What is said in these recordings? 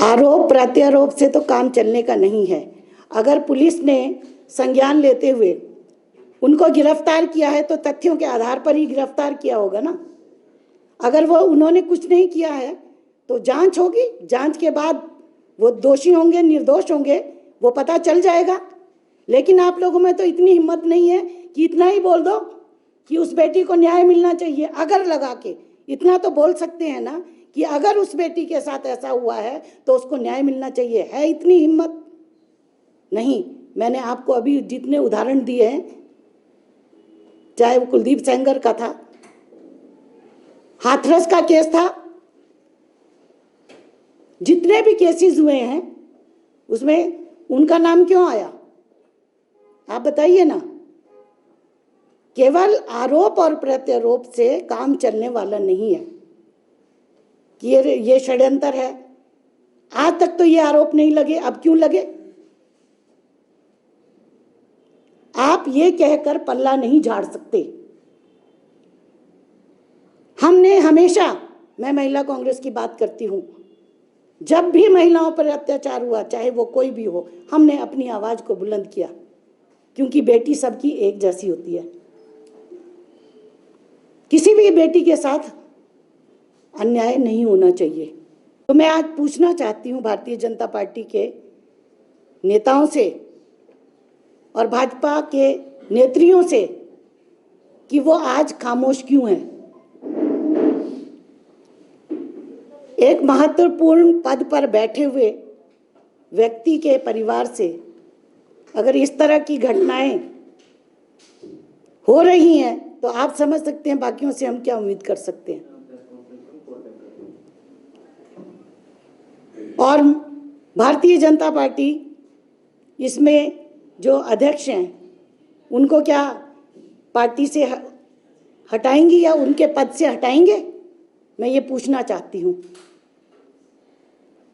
आरोप प्रत्यारोप से तो काम चलने का नहीं है। अगर पुलिस ने संज्ञान लेते हुए उनको गिरफ्तार किया है तो तथ्यों के आधार पर ही गिरफ्तार किया होगा ना। अगर वो उन्होंने कुछ नहीं किया है तो जांच होगी, जांच के बाद वो दोषी होंगे निर्दोष होंगे वो पता चल जाएगा। लेकिन आप लोगों में तो इतनी हिम्मत नहीं है कि इतना ही बोल दो कि उस बेटी को न्याय मिलना चाहिए। अगर लगा के इतना तो बोल सकते हैं ना कि अगर उस बेटी के साथ ऐसा हुआ है तो उसको न्याय मिलना चाहिए। है इतनी हिम्मत? नहीं। मैंने आपको अभी जितने उदाहरण दिए हैं, चाहे वो कुलदीप सेंगर का था, हाथरस का केस था, जितने भी केसेस हुए हैं उसमें उनका नाम क्यों आया? आप बताइए ना। केवल आरोप और प्रत्यारोप से काम चलने वाला नहीं है कि ये षड्यंत्र है। आज तक तो ये आरोप नहीं लगे, अब क्यों लगे? आप ये कहकर पल्ला नहीं झाड़ सकते। हमने हमेशा, मैं महिला कांग्रेस की बात करती हूं, जब भी महिलाओं पर अत्याचार हुआ, चाहे वो कोई भी हो, हमने अपनी आवाज को बुलंद किया, क्योंकि बेटी सबकी एक जैसी होती है। किसी भी बेटी के साथ अन्याय नहीं होना चाहिए। तो मैं आज पूछना चाहती हूं भारतीय जनता पार्टी के नेताओं से और भाजपा के नेत्रियों से कि वो आज खामोश क्यों हैं। एक महत्वपूर्ण पद पर बैठे हुए व्यक्ति के परिवार से अगर इस तरह की घटनाएं हो रही हैं तो आप समझ सकते हैं बाकियों से हम क्या उम्मीद कर सकते हैं। और भारतीय जनता पार्टी इसमें जो अध्यक्ष हैं उनको क्या पार्टी से हटाएंगी या उनके पद से हटाएंगे, मैं ये पूछना चाहती हूँ।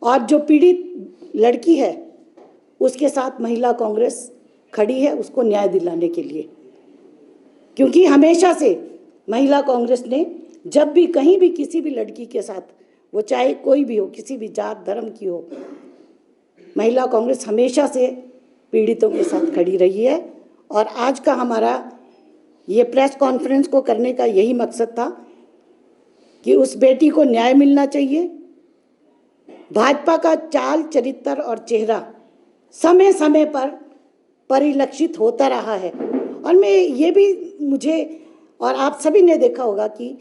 और जो पीड़ित लड़की है उसके साथ महिला कांग्रेस खड़ी है उसको न्याय दिलाने के लिए, क्योंकि हमेशा से महिला कांग्रेस ने जब भी कहीं भी किसी भी लड़की के साथ, वो चाहे कोई भी हो, किसी भी जात धर्म की हो, महिला कांग्रेस हमेशा से पीड़ितों के साथ खड़ी रही है। और आज का हमारा ये प्रेस कॉन्फ्रेंस को करने का यही मकसद था कि उस बेटी को न्याय मिलना चाहिए। भाजपा का चाल चरित्र और चेहरा समय समय पर परिलक्षित होता रहा है। और मैं ये भी, मुझे और आप सभी ने देखा होगा कि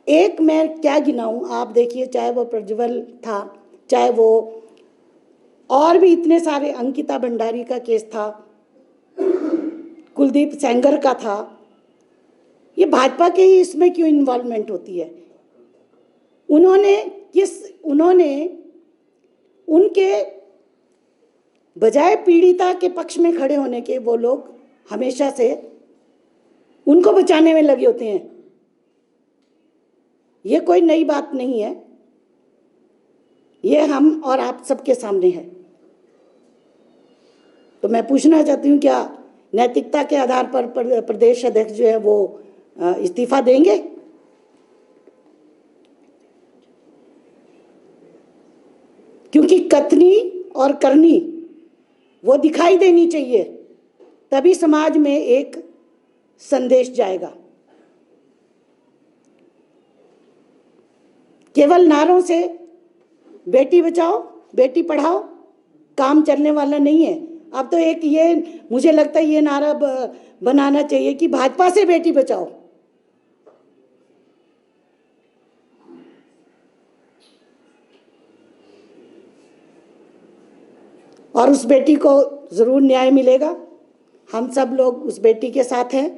एक मैं क्या गिनाऊं, आप देखिए, चाहे वो प्रज्वल था, चाहे वो और भी इतने सारे, अंकिता भंडारी का केस था, कुलदीप सेंगर का था, ये भाजपा के ही इसमें क्यों इन्वॉल्वमेंट होती है? उन्होंने उनके बजाय पीड़िता के पक्ष में खड़े होने के वो लोग हमेशा से उनको बचाने में लगे होते हैं। ये कोई नई बात नहीं है, ये हम और आप सबके सामने है। तो मैं पूछना चाहती हूँ, क्या नैतिकता के आधार पर प्रदेश अध्यक्ष जो है वो इस्तीफा देंगे? क्योंकि कथनी और करनी वो दिखाई देनी चाहिए, तभी समाज में एक संदेश जाएगा। केवल नारों से बेटी बचाओ बेटी पढ़ाओ काम चलने वाला नहीं है। अब तो एक ये, मुझे लगता है ये नारा बनाना चाहिए कि भाजपा से बेटी बचाओ। और उस बेटी को जरूर न्याय मिलेगा। हम सब लोग उस बेटी के साथ हैं।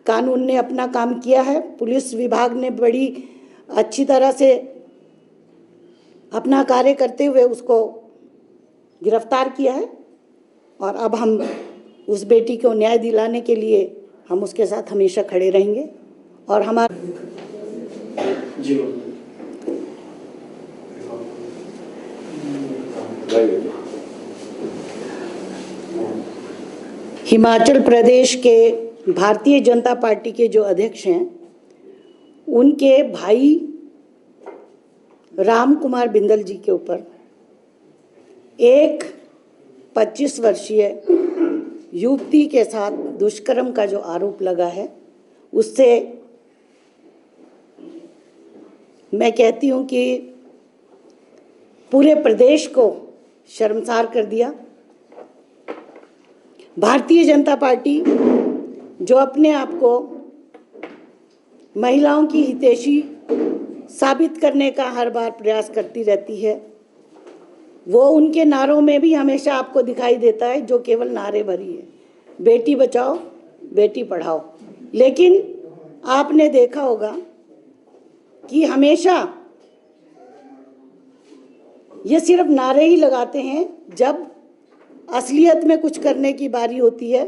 कानून ने अपना काम किया है, पुलिस विभाग ने बड़ी अच्छी तरह से अपना कार्य करते हुए उसको गिरफ्तार किया है। और अब हम उस बेटी को न्याय दिलाने के लिए हम उसके साथ हमेशा खड़े रहेंगे। और हमारा हिमाचल प्रदेश के भारतीय जनता पार्टी के जो अध्यक्ष हैं, उनके भाई राम कुमार बिंदल जी के ऊपर एक 25 वर्षीय युवती के साथ दुष्कर्म का जो आरोप लगा है, उससे मैं कहती हूं कि पूरे प्रदेश को शर्मसार कर दिया। भारतीय जनता पार्टी जो अपने आप को महिलाओं की हितैषी साबित करने का हर बार प्रयास करती रहती है, वो उनके नारों में भी हमेशा आपको दिखाई देता है जो केवल नारे भरी है, बेटी बचाओ बेटी पढ़ाओ। लेकिन आपने देखा होगा कि हमेशा ये सिर्फ नारे ही लगाते हैं, जब असलियत में कुछ करने की बारी होती है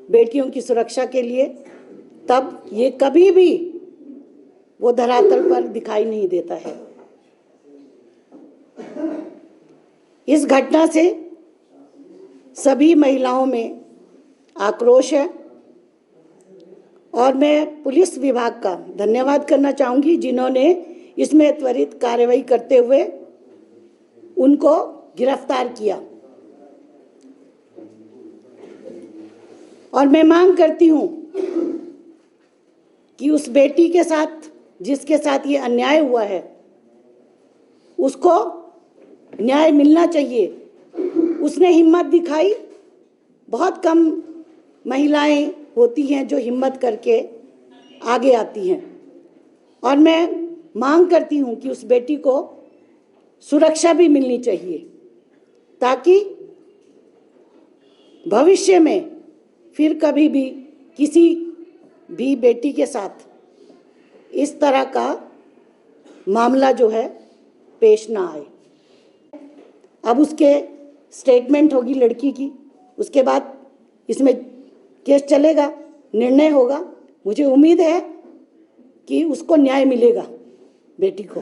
बेटियों की सुरक्षा के लिए, तब ये कभी भी वो धरातल पर दिखाई नहीं देता है। इस घटना से सभी महिलाओं में आक्रोश है और मैं पुलिस विभाग का धन्यवाद करना चाहूँगी जिन्होंने इसमें त्वरित कार्रवाई करते हुए उनको गिरफ्तार किया। और मैं मांग करती हूँ कि उस बेटी के साथ जिसके साथ ये अन्याय हुआ है उसको न्याय मिलना चाहिए। उसने हिम्मत दिखाई। बहुत कम महिलाएं होती हैं जो हिम्मत करके आगे आती हैं और मैं मांग करती हूं कि उस बेटी को सुरक्षा भी मिलनी चाहिए ताकि भविष्य में फिर कभी भी किसी भी बेटी के साथ इस तरह का मामला जो है पेश ना आए। अब उसके स्टेटमेंट होगी लड़की की, उसके बाद इसमें केस चलेगा, निर्णय होगा। मुझे उम्मीद है कि उसको न्याय मिलेगा बेटी को।